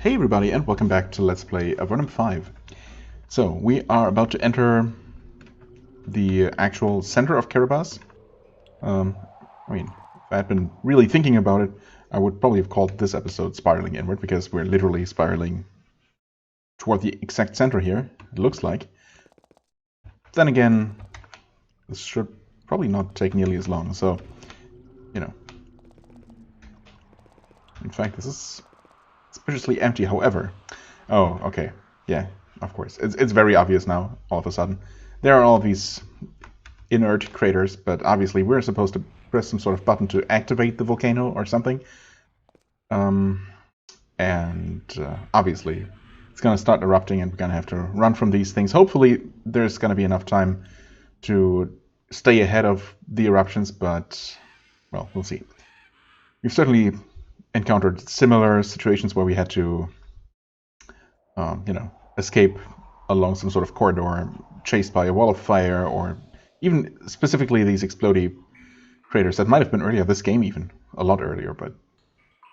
Hey everybody, and welcome back to Let's Play Avernum 5. So, we are about to enter the actual center of Carabas. I mean, if I had been really thinking about it, I would probably have called this episode Spiraling Inward, because we're literally spiraling toward the exact center here, it looks like. Then again, this should probably not take nearly as long, so, you know. In fact, this is suspiciously empty, however. Oh, okay. Yeah, of course. It's very obvious now, all of a sudden. There are all these inert craters, but obviously we're supposed to press some sort of button to activate the volcano or something. Obviously it's going to start erupting and we're going to have to run from these things. Hopefully there's going to be enough time to stay ahead of the eruptions, but, well, we'll see. We've certainly encountered similar situations where we had to, escape along some sort of corridor, chased by a wall of fire, or even specifically these explodey craters that might have been earlier this game, even a lot earlier. But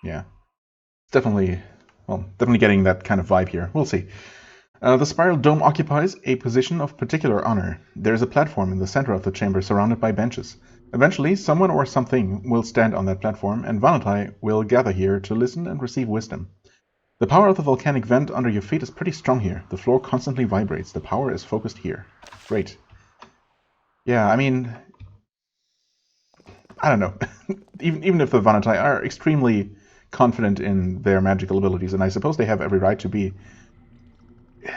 yeah, it's definitely getting that kind of vibe here. We'll see. The spiral dome occupies a position of particular honor. There is a platform in the center of the chamber surrounded by benches. Eventually, someone or something will stand on that platform, and Vanatai will gather here to listen and receive wisdom. The power of the volcanic vent under your feet is pretty strong here. The floor constantly vibrates. The power is focused here. Great. Yeah, I mean, I don't know. even if the Vanatai are extremely confident in their magical abilities, and I suppose they have every right to be,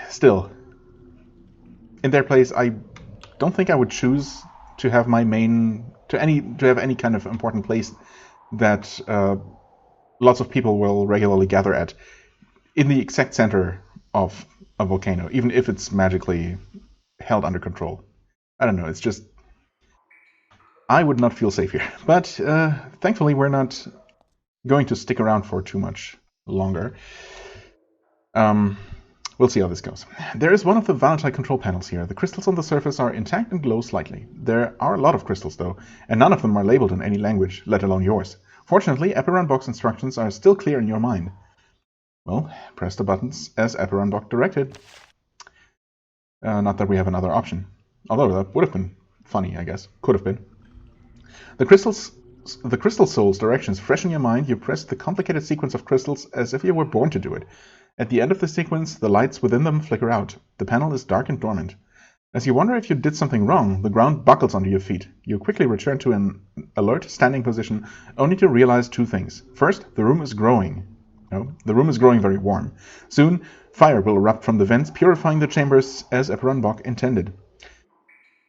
still, in their place, I don't think I would choose to have my have any kind of important place that lots of people will regularly gather at in the exact center of a volcano, even if it's magically held under control. I don't know, it's just, I would not feel safe here. But thankfully we're not going to stick around for too much longer. We'll see how this goes. There is one of the Vanatai control panels here. The crystals on the surface are intact and glow slightly. There are a lot of crystals, though, and none of them are labeled in any language, let alone yours. Fortunately, Aperon box instructions are still clear in your mind. Well, press the buttons as Aperon box directed. Not that we have another option. Although that would have been funny, I guess. Could have been. The crystal soul's directions fresh in your mind. You press the complicated sequence of crystals as if you were born to do it. At the end of the sequence, the lights within them flicker out. The panel is dark and dormant. As you wonder if you did something wrong, the ground buckles under your feet. You quickly return to an alert standing position, only to realize two things. First, the room is growing. The room is growing very warm. Soon, fire will erupt from the vents, purifying the chambers as Aperon Bok intended.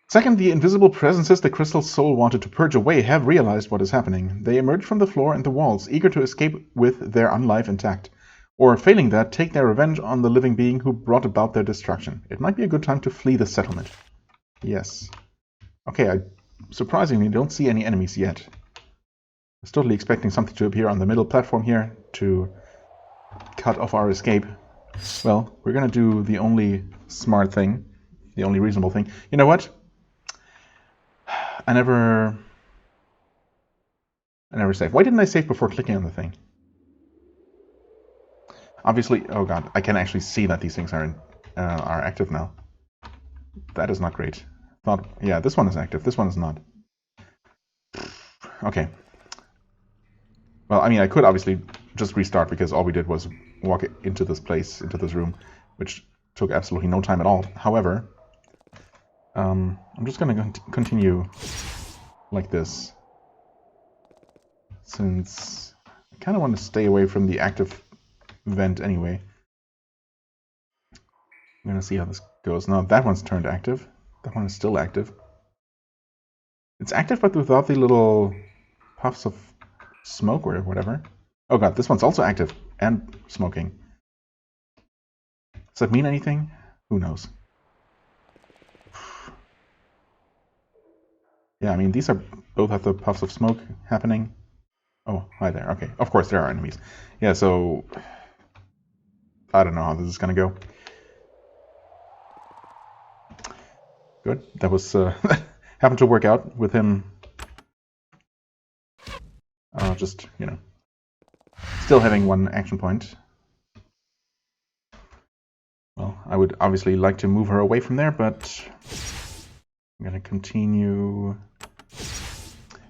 Second, the invisible presences the crystal soul wanted to purge away have realized what is happening. They emerge from the floor and the walls, eager to escape with their unlife intact. Or, failing that, take their revenge on the living being who brought about their destruction. It might be a good time to flee the settlement. Yes. Okay, I surprisingly don't see any enemies yet. I was totally expecting something to appear on the middle platform here to cut off our escape. Well, we're gonna do the only smart thing, the only reasonable thing. You know what? I never saved. Why didn't I save before clicking on the thing? Obviously, oh god, I can actually see that these things are active now. That is not great. Yeah, this one is active, this one is not. Okay. Well, I mean, I could obviously just restart because all we did was walk into this place, into this room, which took absolutely no time at all. However, I'm just going to continue like this, since I kind of want to stay away from the active vent anyway. I'm gonna see how this goes. Now that one's turned active. That one is still active. It's active but without the little puffs of smoke or whatever. Oh god, this one's also active and smoking. Does that mean anything? Who knows? Yeah, I mean, these are both have the puffs of smoke happening. Oh, hi there. Okay, of course there are enemies. Yeah, so I don't know how this is gonna go. Good. That was happened to work out with him. Just, still having one action point. Well, I would obviously like to move her away from there, but I'm going to continue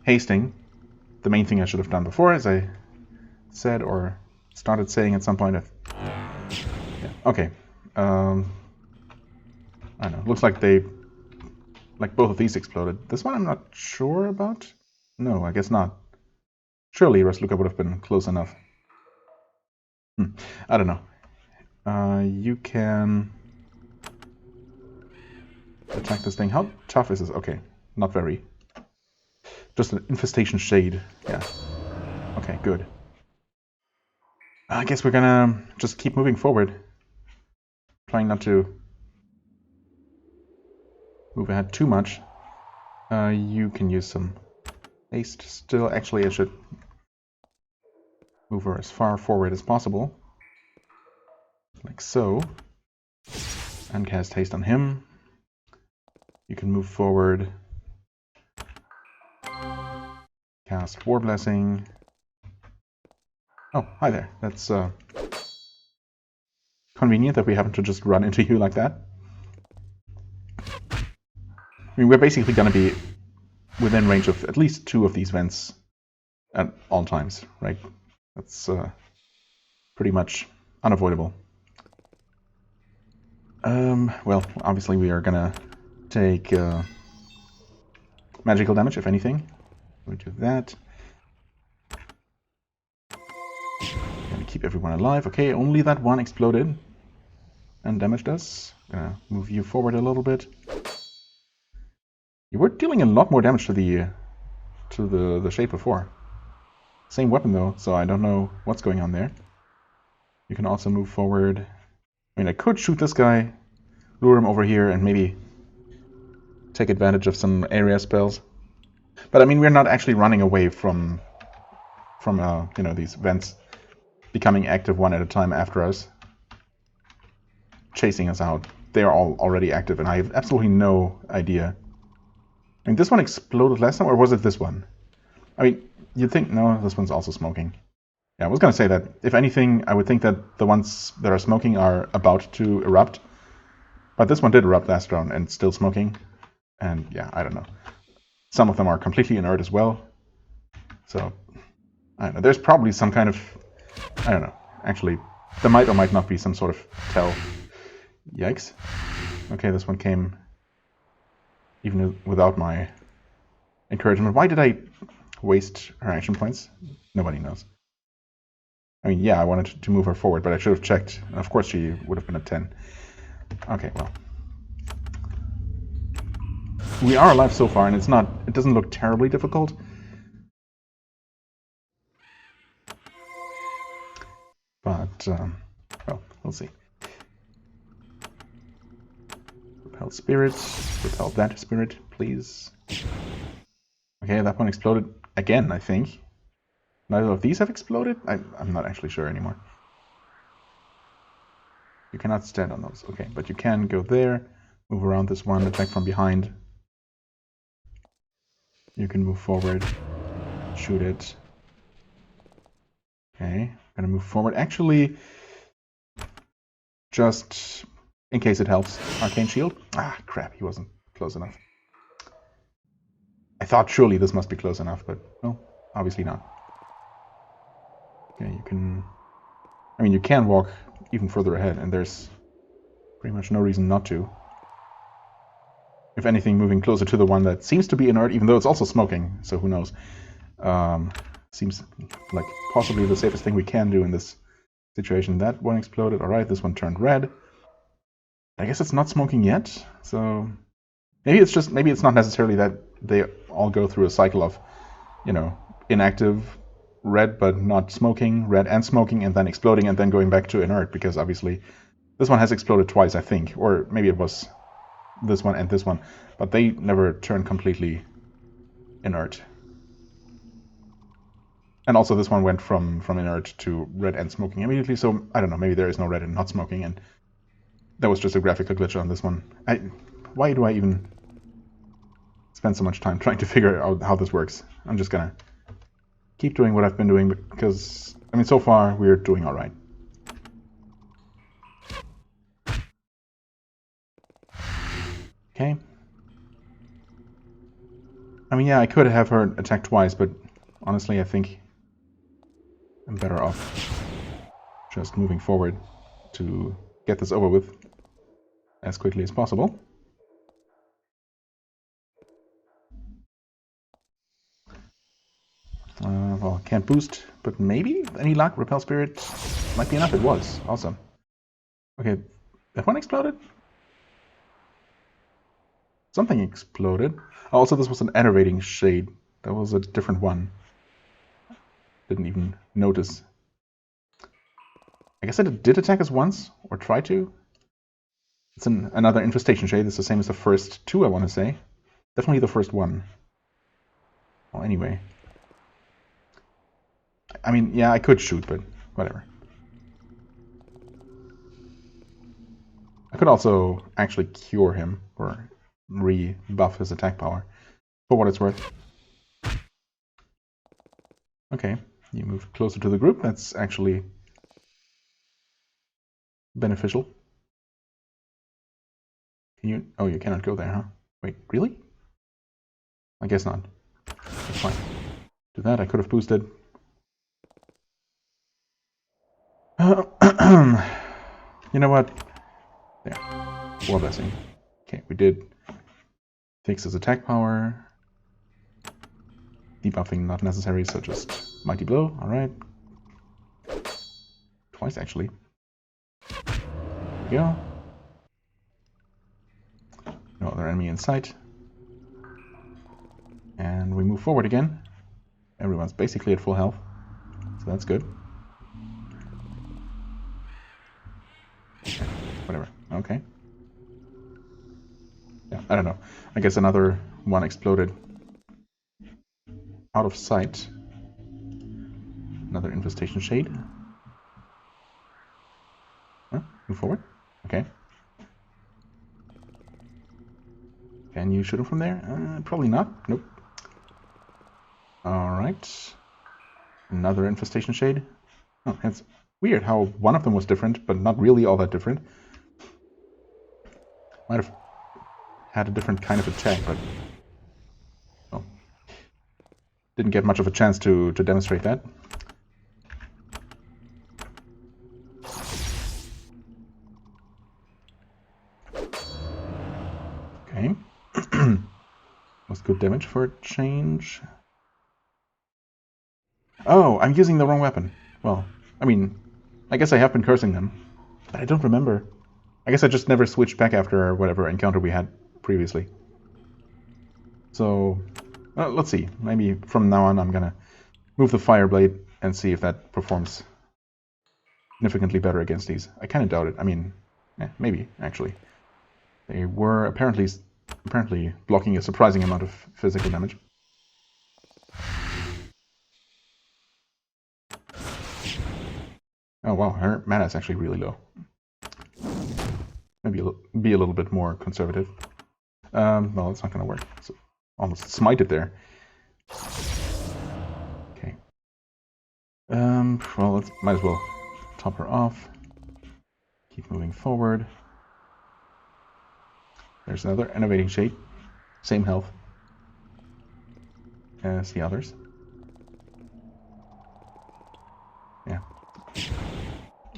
hasting. The main thing I should have done before, as I said or started saying at some point. Yeah, okay. I don't know. Looks like both of these exploded. This one I'm not sure about. No, I guess not. Surely Rasluka would have been close enough. I don't know. You can attack this thing. How tough is this? Okay, not very. Just an infestation shade. Yeah. Okay, good. I guess we're gonna just keep moving forward. Trying not to move ahead too much. You can use some haste still. Actually, I should move her as far forward as possible. Like so. And cast haste on him. You can move forward. Cast War Blessing. Oh, hi there. That's convenient that we happen to just run into you like that. I mean, we're basically going to be within range of at least 2 of these vents at all times, right? That's pretty much unavoidable. Well, obviously we are going to take magical damage, if anything. We do that. Gonna keep everyone alive. Okay, only that one exploded and damaged us. Gonna move you forward a little bit. You were dealing a lot more damage to the shape before. Same weapon though, so I don't know what's going on there. You can also move forward. I mean, I could shoot this guy, lure him over here, and maybe take advantage of some area spells. But I mean, we're not actually running away from you know, these vents becoming active one at a time after us, chasing us out. They are all already active, and I have absolutely no idea. I mean, this one exploded last time, or was it this one? I mean, you'd think, no, this one's also smoking. Yeah, I was going to say that, if anything, I would think that the ones that are smoking are about to erupt. But this one did erupt last round and still smoking. And yeah, I don't know. Some of them are completely inert as well. So, I don't know. There's probably some kind of, I don't know. Actually, there might or might not be some sort of tell. Yikes. Okay, this one came even without my encouragement. Why did I waste her action points? Nobody knows. I mean, yeah, I wanted to move her forward, but I should have checked. And of course, she would have been at 10. Okay, well. We are alive so far, and it doesn't look terribly difficult. But, well, we'll see. Repel spirit. Repel that spirit, please. Okay, that one exploded again, I think. Neither of these have exploded? I'm not actually sure anymore. You cannot stand on those. Okay, but you can go there, move around this one, attack from behind. You can move forward, shoot it. Okay, I'm gonna move forward. Actually, just in case it helps, Arcane Shield. Ah, crap, he wasn't close enough. I thought surely this must be close enough, but no, obviously not. Okay, you can... I mean, you can walk even further ahead, and there's pretty much no reason not to. If anything, moving closer to the one that seems to be inert, even though it's also smoking, so who knows. Seems like possibly the safest thing we can do in this situation. That one exploded. Alright, this one turned red. I guess it's not smoking yet, so... Maybe it's not necessarily that they all go through a cycle of, you know, inactive, red but not smoking, red and smoking, and then exploding, and then going back to inert, because obviously this one has exploded twice, I think. Or maybe it was this one and this one, but they never turn completely inert. And also this one went from inert to red and smoking immediately, so I don't know, maybe there is no red and not smoking, and that was just a graphical glitch on this one. Why do I even spend so much time trying to figure out how this works? I'm just gonna keep doing what I've been doing, because, I mean, so far we're doing alright. Okay. I mean, yeah, I could have her attack twice, but honestly, I think I'm better off just moving forward to get this over with as quickly as possible. Well, can't boost, but maybe any luck. Repel Spirit might be enough. It was. Awesome. Okay, that one exploded? Something exploded. Also, this was an enervating shade. That was a different one. Didn't even notice. I guess it did attack us once, or try to. It's another infestation shade. It's the same as the first two, I want to say. Definitely the first one. Well, anyway. I mean, yeah, I could shoot, but whatever. I could also actually cure him, or re-buff his attack power, for what it's worth. Okay, you move closer to the group. That's actually beneficial. Can you... Oh, you cannot go there, huh? Wait, really? I guess not. That's fine. Do that, I could have boosted. You know what? There. War Blessing. Okay, we did fix his attack power. Debuffing not necessary, so just Mighty Blow. Alright. Twice, actually. There we go. No other enemy in sight. And we move forward again. Everyone's basically at full health, so that's good. Whatever. Okay. Yeah, I don't know. I guess another one exploded out of sight. Another infestation shade. Huh? Move forward. Okay. Can you shoot him from there? Probably not. Nope. Alright. Another infestation shade. Oh, it's weird how one of them was different, but not really all that different. Might have had a different kind of attack, but... Oh. Didn't get much of a chance to demonstrate that. Okay. Was good damage for a change. Oh, I'm using the wrong weapon. Well, I mean, I guess I have been cursing them, but I don't remember. I guess I just never switched back after whatever encounter we had previously. So, let's see. Maybe from now on I'm gonna move the Fireblade and see if that performs significantly better against these. I kind of doubt it. I mean, maybe, actually. They were apparently blocking a surprising amount of physical damage. Oh wow, her mana is actually really low. Maybe be a little bit more conservative. Well, it's not going to work. So almost smite it there. Okay. Well, might as well top her off. Keep moving forward. There's another enervating shade. Same health as the others. Yeah.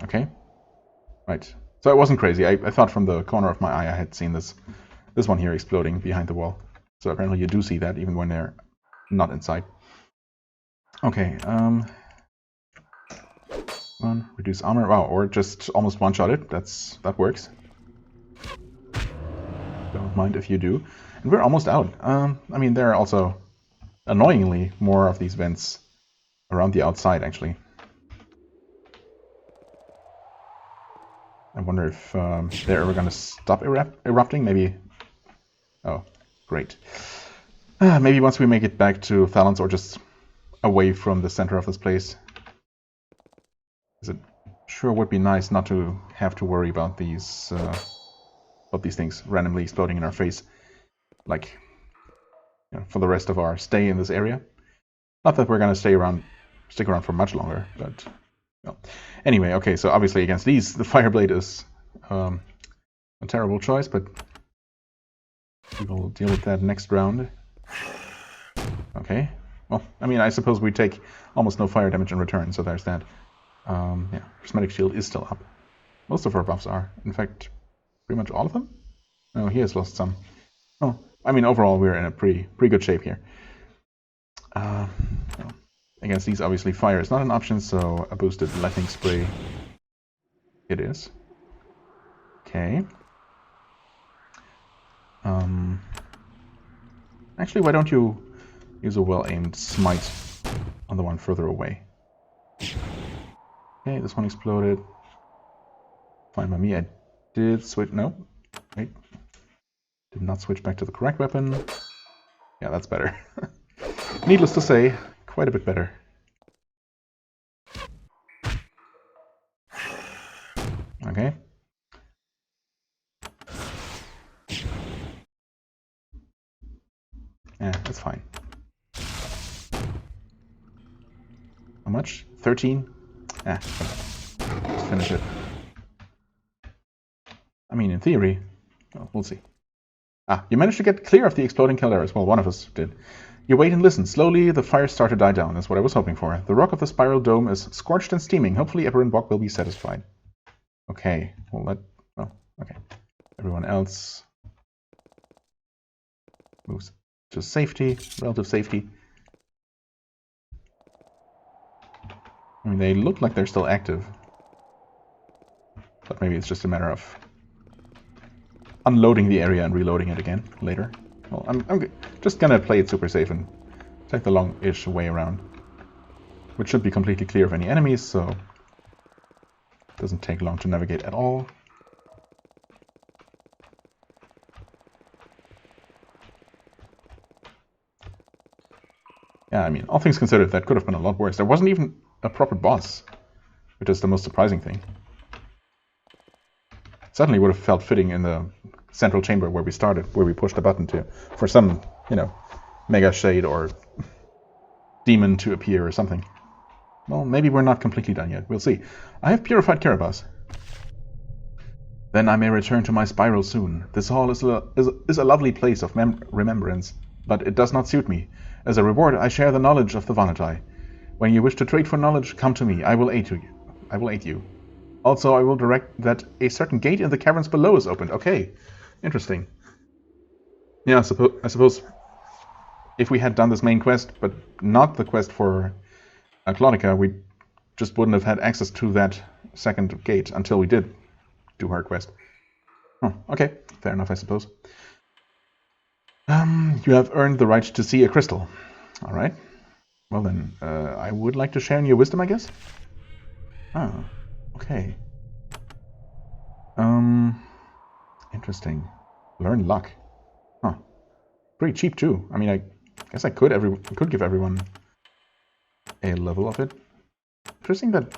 Okay. Right. So I wasn't crazy. I thought from the corner of my eye I had seen this one here exploding behind the wall. So apparently you do see that even when they're not inside. Okay. Reduce armor. Wow, or just almost one-shot it. That works. Don't mind if you do. And we're almost out. I mean, there are also annoyingly more of these vents around the outside, actually. I wonder if they're ever going to stop erupting. Maybe. Oh, great. Maybe once we make it back to Thalons, or just away from the center of this place. It sure would be nice not to have to worry about these things randomly exploding in our face, like, you know, for the rest of our stay in this area. Not that we're going to stick around for much longer, but. No. Anyway, okay, so obviously against these, the Fireblade is a terrible choice, but We will deal with that next round. Okay. Well, I mean, I suppose we take almost no fire damage in return, so there's that. Yeah, Prismatic Shield is still up. Most of our buffs are. In fact, pretty much all of them? No, he has lost some. Oh, I mean, overall, we're in a pretty good shape here. Well, against these, obviously, fire is not an option, so a boosted lightning spray it is. Okay. Actually, why don't you use a well-aimed smite on the one further away? Okay, this one exploded. Fine by me. I did switch. No, wait. Did not switch back to the correct weapon. Yeah, that's better. Needless to say, quite a bit better. Okay. Yeah, that's fine. How much? 13? Yeah, let's finish it. I mean, in theory, well, we'll see. Ah, you managed to get clear of the exploding calderas. Well, one of us did. You wait and listen. Slowly, the fires start to die down. That's what I was hoping for. The rock of the spiral dome is scorched and steaming. Hopefully, Aberrant Bog will be satisfied. Okay, well, okay. Everyone else moves to safety, relative safety. I mean, they look like they're still active. But maybe it's just a matter of unloading the area and reloading it again later. Well, I'm just gonna play it super safe and take the long-ish way around. Which should be completely clear of any enemies, so it doesn't take long to navigate at all. Yeah, I mean, all things considered, that could have been a lot worse. There wasn't even a proper boss, which is the most surprising thing. Certainly would have felt fitting in the central chamber where we started, where we pushed the button to, for some, you know, mega shade or demon to appear or something. Well, maybe we're not completely done yet. We'll see. I have purified Kiribati. Then I may return to my spiral soon. This hall is a lovely place of remembrance, but it does not suit me. As a reward, I share the knowledge of the Vanatai. When you wish to trade for knowledge, come to me. I will aid you. Also, I will direct that a certain gate in the caverns below is opened. Okay, interesting. Yeah, I suppose if we had done this main quest, but not the quest for Claudica, we just wouldn't have had access to that second gate until we did do her quest. Oh, okay, fair enough, I suppose. You have earned the right to see a crystal. All right. Well then, I would like to share in your wisdom, I guess. Oh, okay. Interesting. Learn luck. Huh. Pretty cheap too. I mean, I guess I could give everyone a level of it. Interesting that.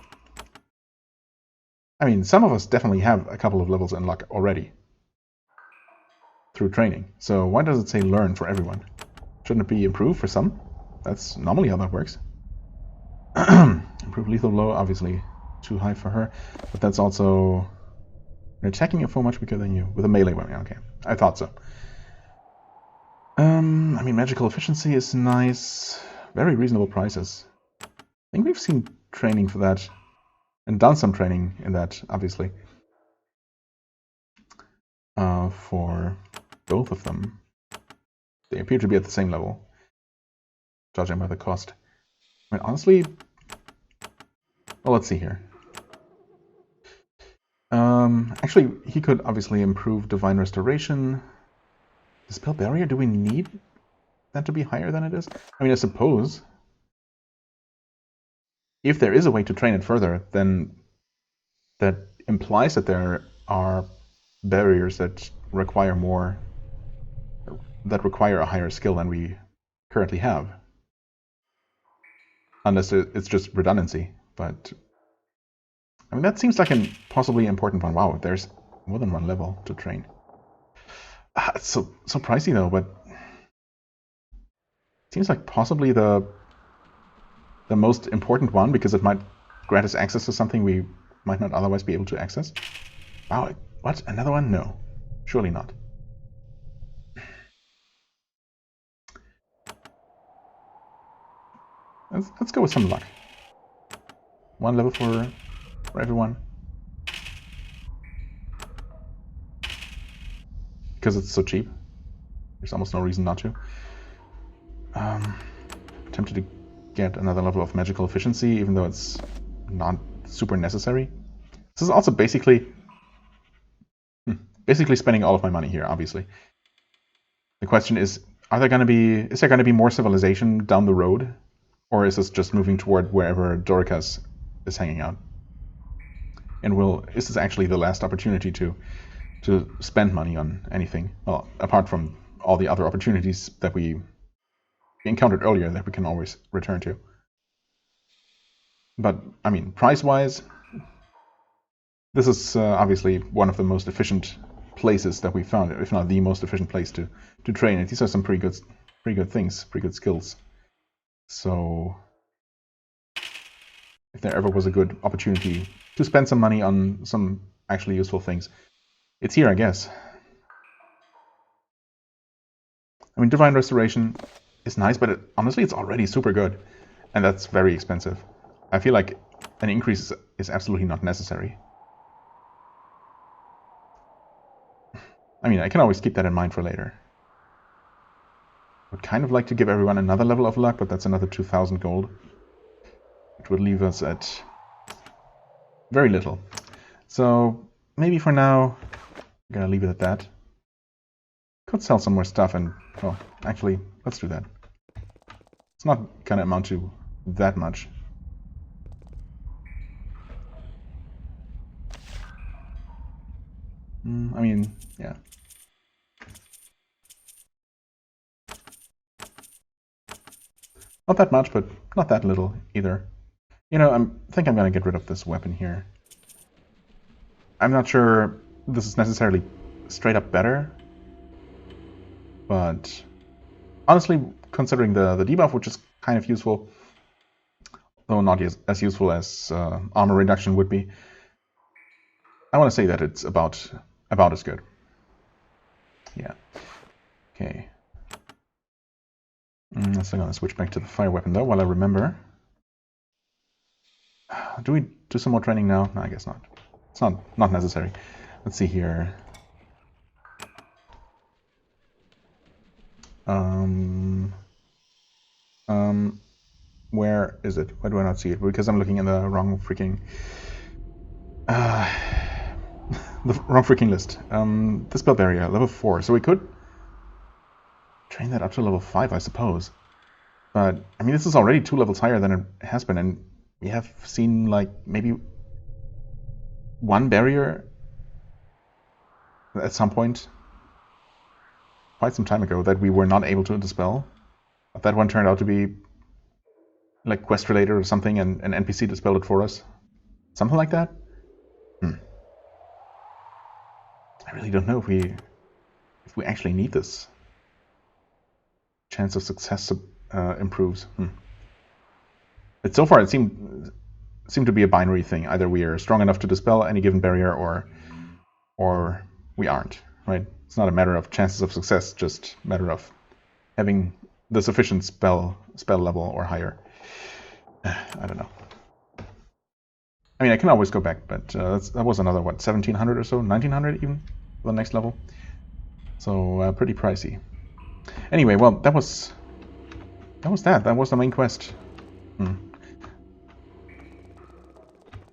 I mean, some of us definitely have a couple of levels in luck already through training. So why does it say learn for everyone? Shouldn't it be improve for some? That's normally how that works. Improve lethal blow, obviously too high for her, but that's also an attacking info much weaker than you with a melee weapon. Okay, I thought so. I mean, magical efficiency is nice. Very reasonable prices. I think we've seen training for that and done some training in that, obviously. For both of them, they appear to be at the same level, judging by the cost. I mean, honestly, well, let's see here. Actually, he could obviously improve Divine Restoration. Dispel Barrier, do we need that to be higher than it is? I mean, I suppose if there is a way to train it further, then that implies that there are barriers that require a higher skill than we currently have. Unless it's just redundancy, but I mean, that seems like a possibly important one. Wow, there's more than one level to train. It's so pricey though, but it seems like possibly the most important one because it might grant us access to something we might not otherwise be able to access. Wow, what? Another one? No, surely not. Let's go with some luck. 1 level for everyone. Because it's so cheap. There's almost no reason not to. Tempted to get another level of magical efficiency, even though it's not super necessary. This is also basically spending all of my money here, obviously. The question is, is there going to be more civilization down the road? Or is this just moving toward wherever Dorikas is hanging out? And is this actually the last opportunity to spend money on anything? Well, apart from all the other opportunities that we encountered earlier that we can always return to. But, I mean, price-wise, this is obviously one of the most efficient places that we found, if not the most efficient place to train. And these are some pretty good things, pretty good skills. So, if there ever was a good opportunity to spend some money on some actually useful things, it's here, I guess. I mean, Divine Restoration is nice, but honestly, it's already super good. And that's very expensive. I feel like an increase is absolutely not necessary. I mean, I can always keep that in mind for later. Would kind of like to give everyone another level of luck, but that's another 2,000 gold. Which would leave us at very little. So maybe for now, I'm gonna leave it at that. Could sell some more stuff and, well, actually, let's do that. It's not gonna amount to that much. I mean, yeah. Not that much, but not that little either. You know, I think I'm gonna get rid of this weapon here. I'm not sure this is necessarily straight up better, but honestly, considering the debuff, which is kind of useful, though not as useful as armor reduction would be, I want to say that it's about as good. Yeah. Okay. So I'm gonna switch back to the fire weapon though, while I remember. Do we do some more training now? No, I guess not. It's not necessary. Let's see here. Where is it? Why do I not see it? Because I'm looking in the wrong freaking the wrong freaking list. Dispel barrier, level 4. So we could train that up to level 5, I suppose. But I mean, this is already 2 levels higher than it has been, and we have seen like maybe 1 barrier at some point quite some time ago that we were not able to dispel. But that one turned out to be like quest related or something, and an NPC dispelled it for us. Something like that? I really don't know if we actually need this. Chance of success improves. So far it seemed to be a binary thing. Either we are strong enough to dispel any given barrier, or we aren't. Right? It's not a matter of chances of success, just a matter of having the sufficient spell level or higher. I don't know. I mean, I can always go back, but that was another, what, 1,700 or so? 1,900 even for the next level? So, pretty pricey. Anyway, well, that was that. That was the main quest. I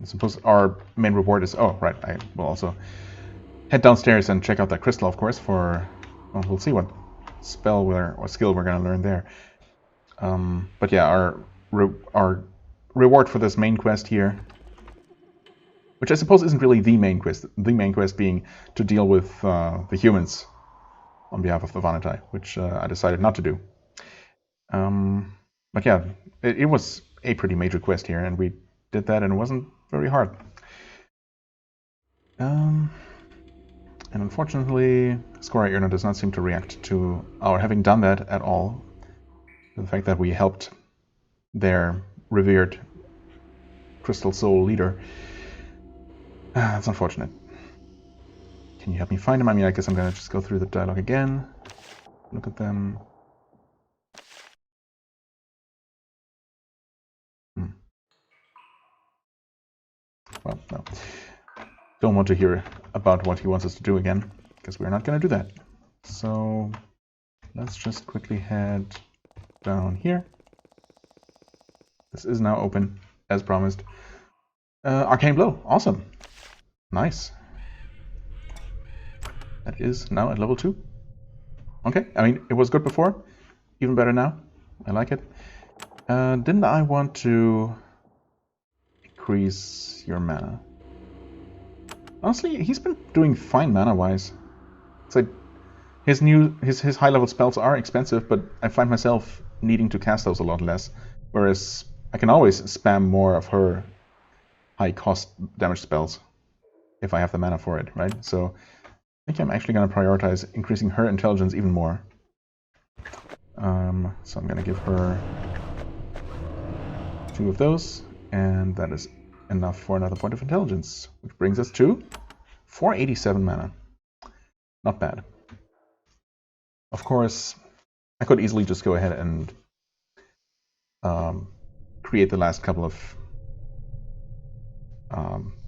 suppose our main reward is... Oh, right, I will also head downstairs and check out that crystal, of course, for... Well, we'll see what spell or skill we're going to learn there. But yeah, our reward for this main quest here, which I suppose isn't really the main quest. The main quest being to deal with the humans on behalf of the Vanatai, which I decided not to do. But yeah, it was a pretty major quest here, and we did that, and it wasn't very hard. And unfortunately, Skora Irna does not seem to react to our having done that at all. The fact that we helped their revered Crystal Soul leader. That's unfortunate. Can you help me find him? I mean, I guess I'm gonna just go through the dialogue again. Look at them. well, no. Don't want to hear about what he wants us to do again, because we're not going to do that. So let's just quickly head down here. This is now open, as promised. Arcane Blow, awesome. Nice. That is now at level 2. Okay, I mean, it was good before. Even better now. I like it. Didn't I want to increase your mana? Honestly, he's been doing fine mana-wise. It's like his high-level spells are expensive, but I find myself needing to cast those a lot less. Whereas I can always spam more of her high-cost damage spells if I have the mana for it, right? So I think I'm actually going to prioritize increasing her intelligence even more. So I'm going to give her 2 of those, and that is enough for another point of intelligence, which brings us to 487 mana. Not bad. Of course, I could easily just go ahead and create the last couple of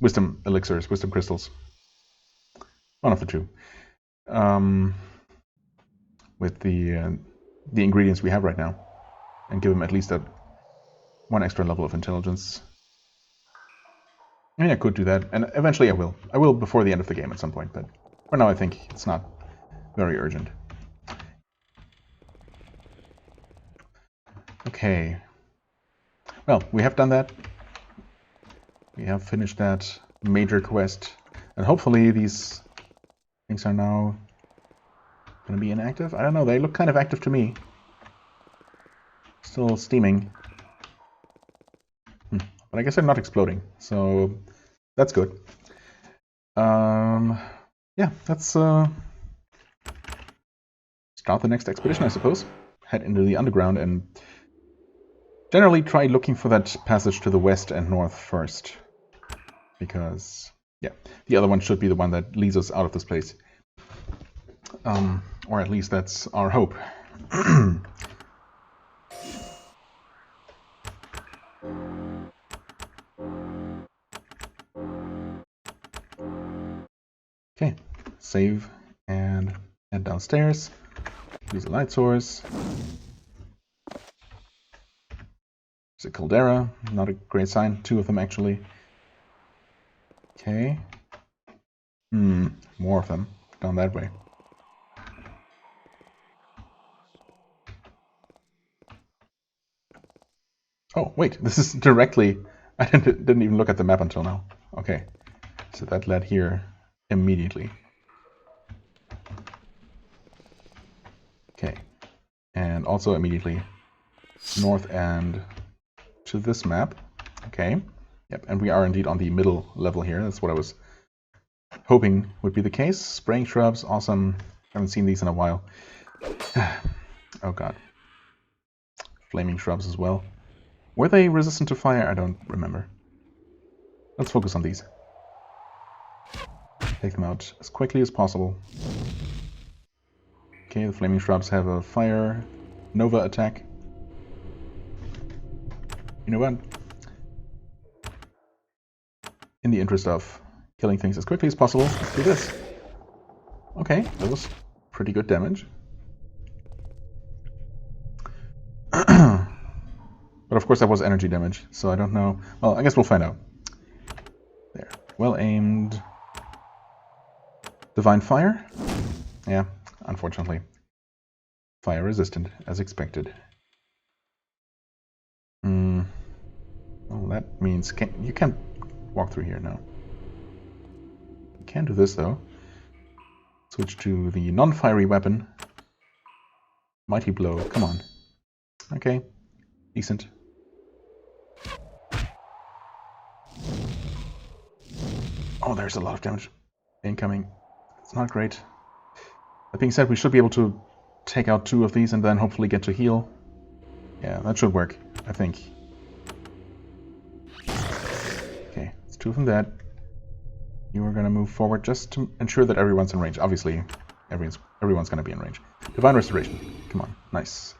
wisdom elixirs, wisdom crystals. One of the 2. With the ingredients we have right now, and give him at least that 1 extra level of intelligence. I mean, I could do that, and eventually I will. I will before the end of the game at some point, but for now I think it's not very urgent. Okay. Well, we have done that. We have finished that major quest, and hopefully these things are now going to be inactive. I don't know, they look kind of active to me. Still steaming. But I guess they're not exploding, so that's good. Yeah, let's start the next expedition, I suppose. Head into the underground and generally try looking for that passage to the west and north first. Because, yeah, the other one should be the one that leads us out of this place. Or at least that's our hope. Okay, save and head downstairs. Use a light source. There's a caldera, not a great sign. 2 of them actually. Okay. More of them down that way. Oh, wait, this is directly... I didn't even look at the map until now. Okay, so that led here immediately. Okay, and also immediately north and to this map. Okay, yep, and we are indeed on the middle level here. That's what I was hoping would be the case. Spraying shrubs, awesome. Haven't seen these in a while. Oh god. Flaming shrubs as well. Were they resistant to fire? I don't remember. Let's focus on these. Take them out as quickly as possible. Okay, the flaming shrubs have a fire nova attack. You know what? In the interest of killing things as quickly as possible, let's do this. Okay, that was pretty good damage. But of course that was energy damage, so I don't know. Well, I guess we'll find out. There. Well aimed. Divine Fire? Yeah, unfortunately. Fire resistant, as expected. Well, that means you can't walk through here now. You can do this though. Switch to the non-fiery weapon. Mighty Blow, come on. Okay, decent. Oh, there's a lot of damage incoming. It's not great. That being said, we should be able to take out 2 of these and then hopefully get to heal. Yeah, that should work, I think. Okay, it's 2 of them dead. You are going to move forward just to ensure that everyone's in range. Obviously, everyone's going to be in range. Divine Restoration. Come on, nice.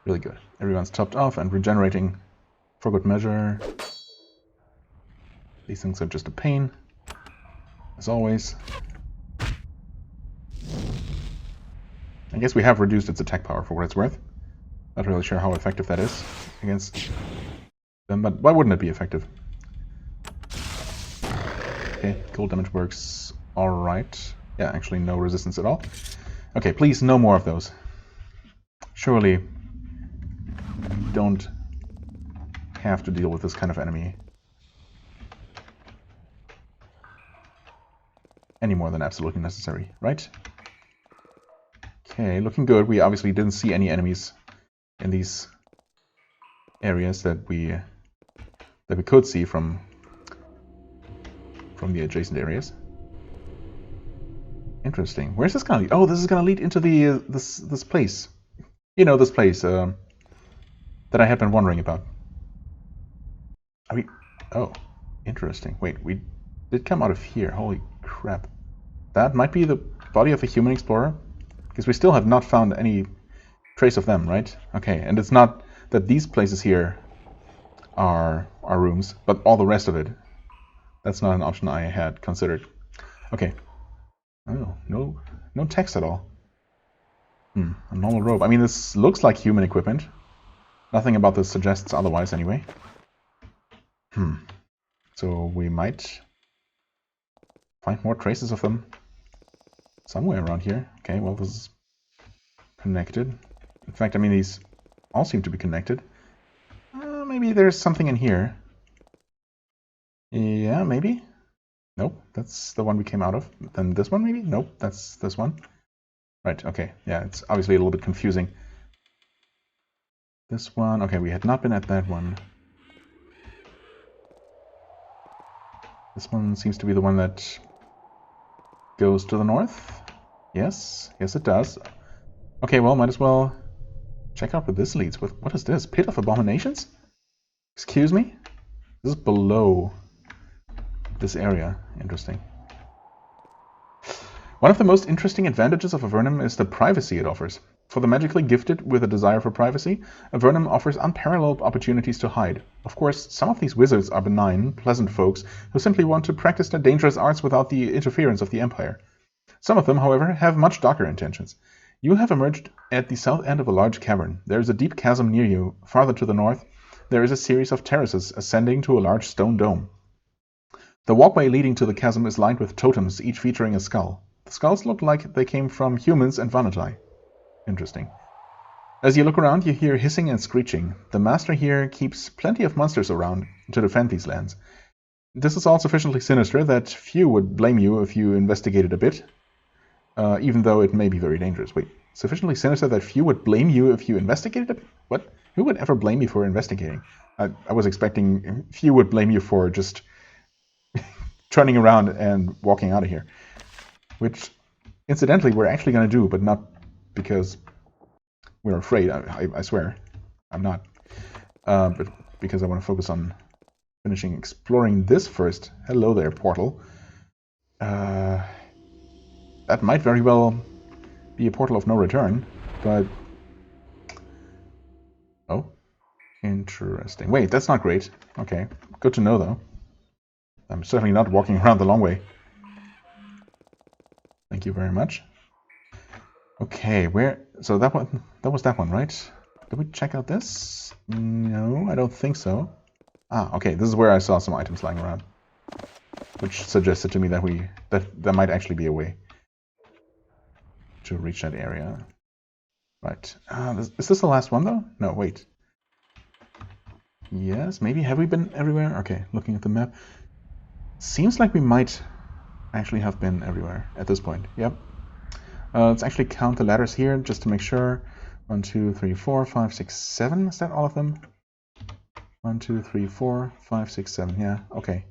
Really good. Everyone's topped off and regenerating for good measure. These things are just a pain, as always. I guess we have reduced its attack power for what it's worth. Not really sure how effective that is against them, but why wouldn't it be effective? Okay, cold damage works alright. Yeah, actually no resistance at all. Okay, please, no more of those. Surely don't have to deal with this kind of enemy any more than absolutely necessary, right? Okay, looking good. We obviously didn't see any enemies in these areas that we could see from the adjacent areas. Interesting. Where's this gonna lead? Oh, this is gonna lead into the this place. You know, this place that I had been wondering about. Are we? Oh, interesting. Wait, we did come out of here. Holy crap! That might be the body of a human explorer, because we still have not found any trace of them, right? Okay, and it's not that these places here are rooms, but all the rest of it. That's not an option I had considered. Okay. Oh, no text at all. A normal robe. I mean, this looks like human equipment. Nothing about this suggests otherwise, anyway. So we might find more traces of them somewhere around here. Okay, well, this is connected. In fact, I mean, these all seem to be connected. Maybe there's something in here. Yeah, maybe. Nope, that's the one we came out of. Then this one, maybe? Nope, that's this one. Right, okay. Yeah, it's obviously a little bit confusing. This one, okay, we had not been at that one. This one seems to be the one that goes to the north. Yes, yes it does. Okay, well, might as well check out where this leads. What is this? Pit of Abominations? Excuse me? This is below this area. Interesting. One of the most interesting advantages of Avernum is the privacy it offers. For the magically gifted with a desire for privacy, Avernum offers unparalleled opportunities to hide. Of course, some of these wizards are benign, pleasant folks who simply want to practice their dangerous arts without the interference of the Empire. Some of them, however, have much darker intentions. You have emerged at the south end of a large cavern. There is a deep chasm near you. Farther to the north, there is a series of terraces ascending to a large stone dome. The walkway leading to the chasm is lined with totems, each featuring a skull. The skulls look like they came from humans and Vanatai. Interesting. As you look around, you hear hissing and screeching. The master here keeps plenty of monsters around to defend these lands. This is all sufficiently sinister that few would blame you if you investigated a bit, even though it may be very dangerous. Wait, sufficiently sinister that few would blame you if you investigated a bit? What? Who would ever blame you for investigating? I was expecting few would blame you for just turning around and walking out of here. Which, incidentally, we're actually going to do, but not because we're afraid. I swear. I'm not. But because I want to focus on finishing exploring this first. Hello there, portal. That might very well be a portal of no return, but... Oh, interesting. Wait, that's not great. Okay, good to know, though. I'm certainly not walking around the long way. Thank you very much. Okay, where... So that was that one, right? Did we check out this? No, I don't think so. Ah, okay, this is where I saw some items lying around, which suggested to me that there might actually be a way to reach that area. Right. Is this the last one, though? No, wait. Yes, maybe. Have we been everywhere? Okay, looking at the map. Seems like we might actually have been everywhere at this point. Yep. Let's actually count the ladders here just to make sure. 1, 2, 3, 4, 5, 6, 7. Is that all of them? 1, 2, 3, 4, 5, 6, 7. Yeah, okay.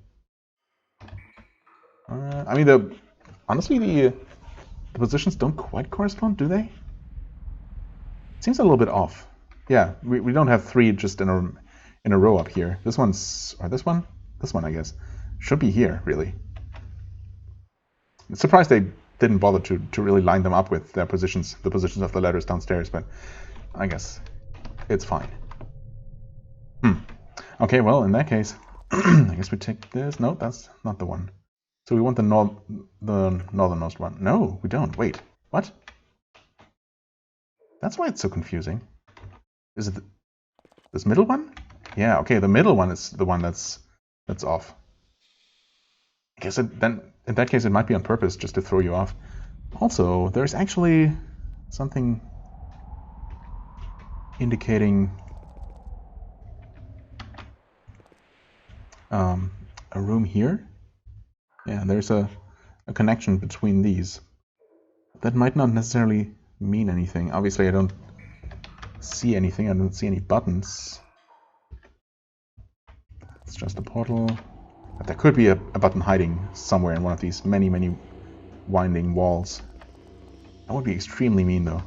I mean, honestly, the positions don't quite correspond, do they? Seems a little bit off. Yeah, we don't have 3 just in a row up here. This one's... Or this one? This one, I guess. Should be here, really. I'm surprised they didn't bother to really line them up with their positions, the positions of the ladders downstairs, but I guess it's fine. Okay, well, in that case, I guess we take this. No, that's not the one. So we want the northernmost one. No, we don't. Wait, what? That's why it's so confusing. Is it this middle one? Yeah, okay, the middle one is the one that's off. I guess then in that case it might be on purpose just to throw you off. Also, there's actually something indicating a room here. Yeah, there's a connection between these. That might not necessarily mean anything. Obviously, I don't see anything. I don't see any buttons. It's just a portal. But there could be a button hiding somewhere in one of these many, many winding walls. That would be extremely mean, though.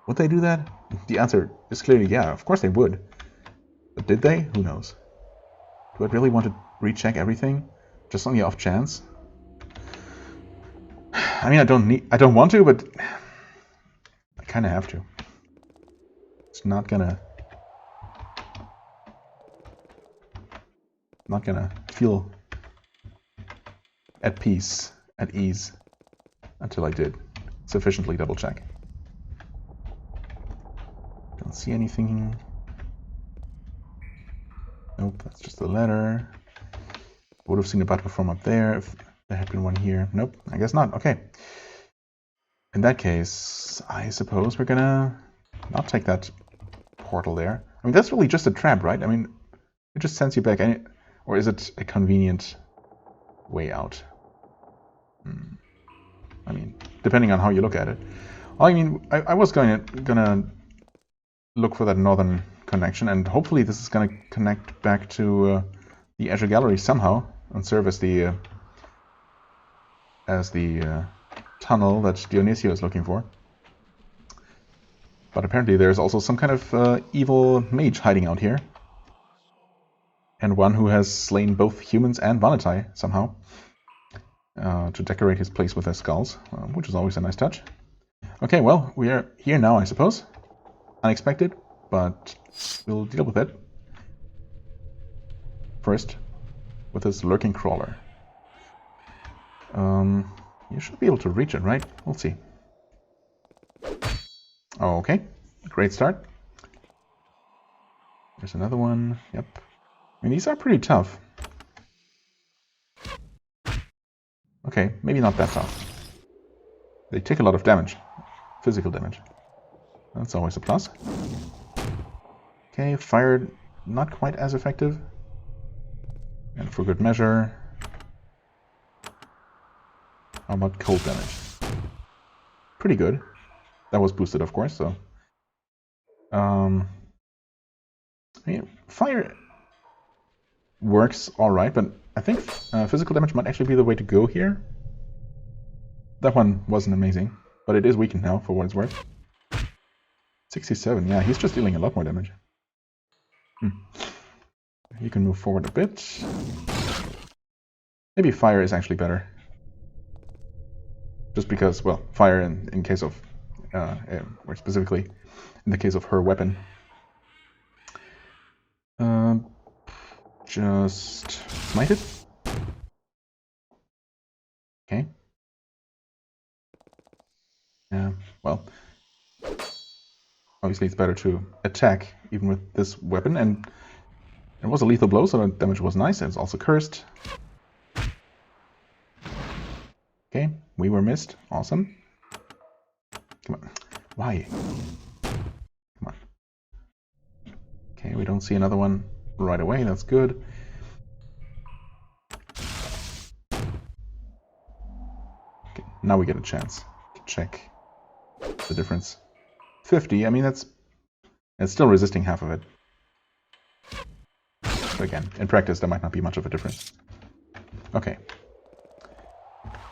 Would they do that? The answer is clearly yeah, of course they would. But did they? Who knows? Do I really want to recheck everything? Just on the off chance? I mean, I don't want to, but I kind of have to. It's not gonna feel at peace, at ease, until I did sufficiently double check. Don't see anything. Nope, that's just a letter. Would have seen a button from up there if there had been one here. Nope, I guess not. Okay. In that case, I suppose we're gonna not take that portal there. I mean, that's really just a trap, right? I mean, it just sends you back. Or is it a convenient way out? I mean, depending on how you look at it. I mean, I was gonna look for that northern connection, and hopefully this is gonna connect back to the Azure Gallery somehow and serve as the tunnel that Dionisio is looking for. But apparently there's also some kind of evil mage hiding out here. And one who has slain both humans and Vanatai somehow. To decorate his place with their skulls, which is always a nice touch. Okay, well, we are here now, I suppose. Unexpected, but we'll deal with it. First, with this lurking crawler. You should be able to reach it, right? We'll see. Okay, great start. There's another one. Yep. I mean, these are pretty tough. Okay, maybe not that tough. They take a lot of damage. Physical damage. That's always a plus. Okay, fire not quite as effective. And for good measure, how about cold damage? Pretty good. That was boosted, of course, so... I mean, fire works alright, but I think physical damage might actually be the way to go here. That one wasn't amazing, but it is weakened now, for what it's worth. 67, yeah, he's just dealing a lot more damage. You can move forward a bit. Maybe fire is actually better. Just because, well, fire in case of, or specifically in the case of her weapon. Just smite it. Okay. Yeah, well, obviously it's better to attack even with this weapon, and it was a lethal blow, so the damage was nice. It's also cursed. Okay, we were missed. Awesome. Come on. Why? Come on. Okay, we don't see another one right away. That's good. Okay, now we get a chance to check the difference. 50, I mean, it's still resisting half of it. But again, in practice, there might not be much of a difference. Okay.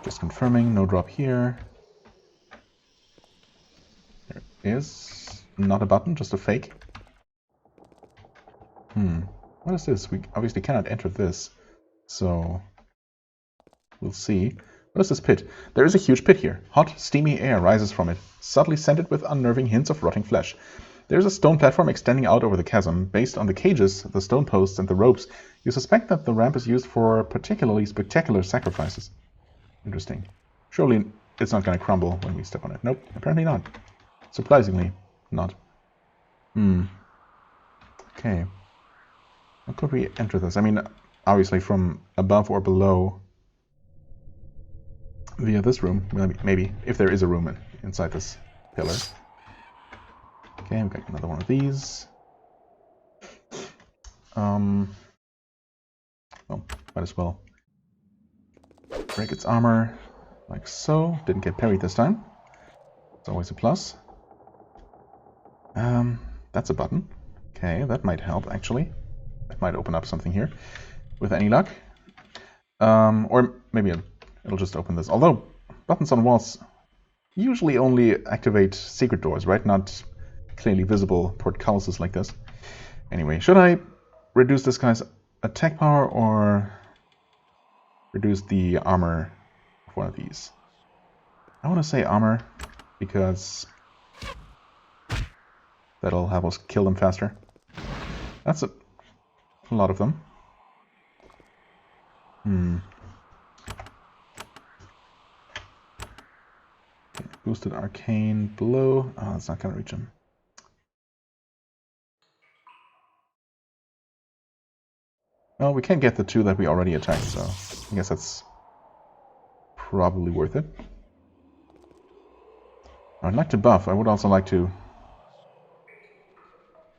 Just confirming, no drop here. There is not a button, just a fake. What is this? We obviously cannot enter this, so we'll see. What is this pit? There is a huge pit here. Hot, steamy air rises from it, subtly scented with unnerving hints of rotting flesh. There's a stone platform extending out over the chasm. Based on the cages, the stone posts, and the ropes, you suspect that the ramp is used for particularly spectacular sacrifices. Interesting. Surely it's not going to crumble when we step on it. Nope, apparently not. Surprisingly, not. Okay. How could we enter this? I mean, obviously from above or below via this room. Maybe, if there is a room inside this pillar. Okay, we've got another one of these. Well, might as well break its armor like so. Didn't get parried this time. It's always a plus. That's a button. Okay, that might help actually. That might open up something here with any luck. Or maybe it'll just open this. Although buttons on walls usually only activate secret doors, right? Not clearly visible portcullises like this. Anyway, should I reduce this guy's attack power or reduce the armor of one of these? I want to say armor because that'll help us kill them faster. That's a lot of them. Okay, boosted arcane blow. Oh, that's not going to reach him. Well, we can get the two that we already attacked, so I guess that's probably worth it. I'd like to buff. I would also like to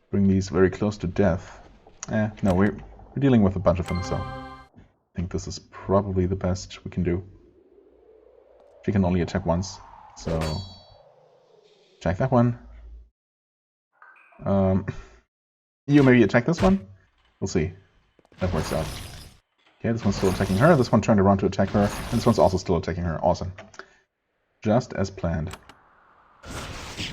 bring these very close to death. No, we're dealing with a bunch of them, so I think this is probably the best we can do. She can only attack once, so attack that one. You maybe attack this one? We'll see. That works out. Okay, this one's still attacking her. This one turned around to attack her, and this one's also still attacking her. Awesome. Just as planned.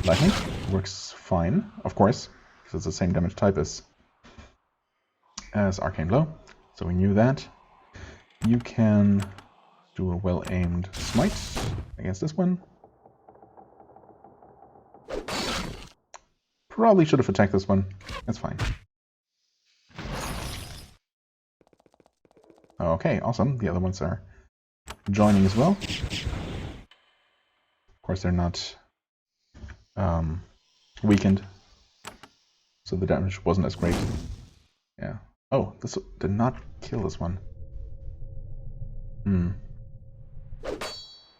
Lightning works fine, of course, because it's the same damage type as Arcane Blow. So we knew that. You can do a well-aimed smite against this one. Probably should have attacked this one. That's fine. Okay, awesome. The other ones are joining as well. Of course, they're not weakened, so the damage wasn't as great. Yeah. Oh, this did not kill this one.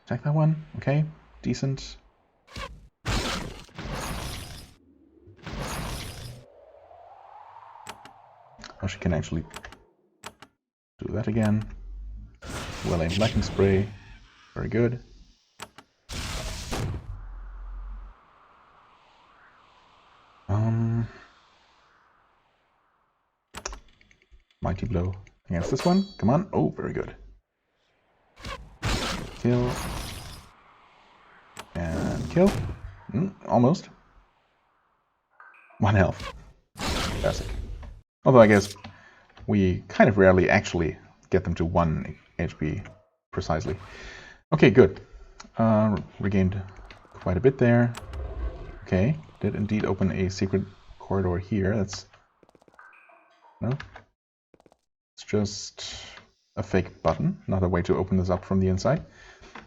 Attack that one. Okay, decent. Oh, she can actually do that again. Well-aimed lightning spray. Very good. Mighty blow against this one. Come on. Oh, very good. Kill. And kill. Almost. 1 health. Fantastic. Although I guess we kind of rarely actually get them to 1 HP precisely. Okay, good. Regained quite a bit there. Okay, did indeed open a secret corridor here. That's... no? It's just a fake button, not a way to open this up from the inside.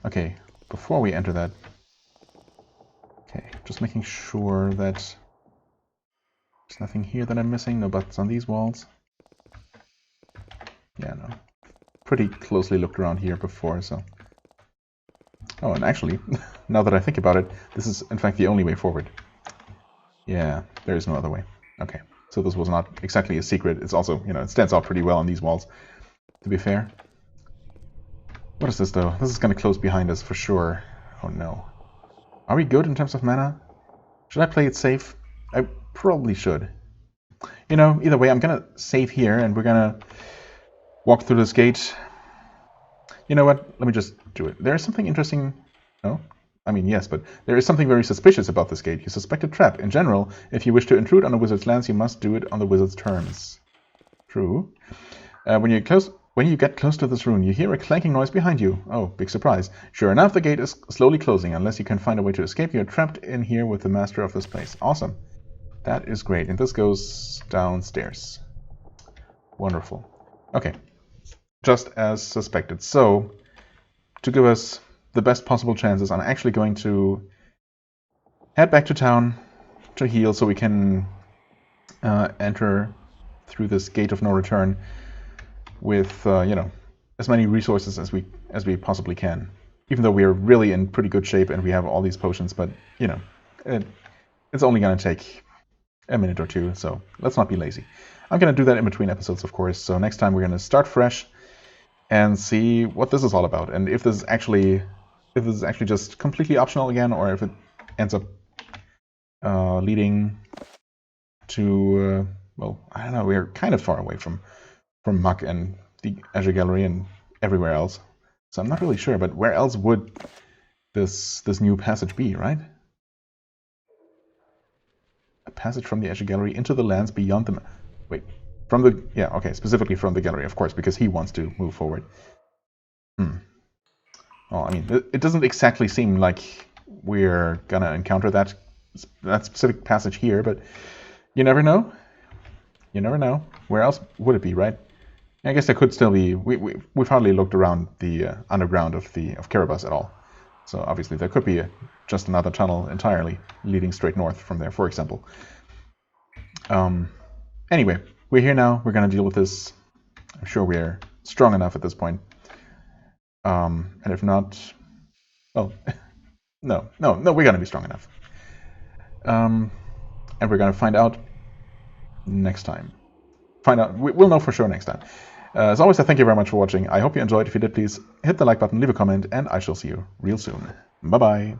Okay, before we enter that... okay, just making sure that there's nothing here that I'm missing, no buttons on these walls. Yeah, no. Pretty closely looked around here before, so... oh, and actually, now that I think about it, this is in fact the only way forward. Yeah, there is no other way. Okay, so this was not exactly a secret. It's also, you know, it stands out pretty well on these walls, to be fair. What is this, though? This is going to close behind us for sure. Oh, no. Are we good in terms of mana? Should I play it safe? I probably should. You know, either way, I'm going to save here, and we're going to walk through this gate. You know what? Let me just do it. There is something interesting... no? I mean, yes, but there is something very suspicious about this gate. You suspect a trap. In general, if you wish to intrude on a wizard's lands, you must do it on the wizard's terms. True. When you get close to this rune, you hear a clanking noise behind you. Oh, big surprise. Sure enough, the gate is slowly closing. Unless you can find a way to escape, you're trapped in here with the master of this place. Awesome. That is great. And this goes downstairs. Wonderful. Okay. Just as suspected. So, to give us the best possible chances, I'm actually going to head back to town to heal so we can enter through this gate of no return with, as many resources as we possibly can. Even though we are really in pretty good shape and we have all these potions, but, it's only going to take a minute or two, so let's not be lazy. I'm going to do that in between episodes, of course, so next time we're going to start fresh and see what this is all about, and if this is actually just completely optional again, or if it ends up leading to, I don't know, we're kind of far away from Muck and the Azure Gallery and everywhere else. So I'm not really sure, but where else would this new passage be, right? A passage from the Azure Gallery into the lands beyond the... Wait, specifically from the gallery, of course, because he wants to move forward. Well, I mean, it doesn't exactly seem like we're gonna encounter that specific passage here, but you never know. You never know. Where else would it be, right? I guess there could still be. We've hardly looked around the underground of Kiribati at all, so obviously there could be just another tunnel entirely leading straight north from there, for example. Anyway, we're here now. We're gonna deal with this. I'm sure we're strong enough at this point. And if not, well, no, we're gonna be strong enough. And we're gonna find out next time. We'll know for sure next time. As always, I thank you very much for watching. I hope you enjoyed. If you did, please hit the like button, leave a comment, and I shall see you real soon. Bye-bye.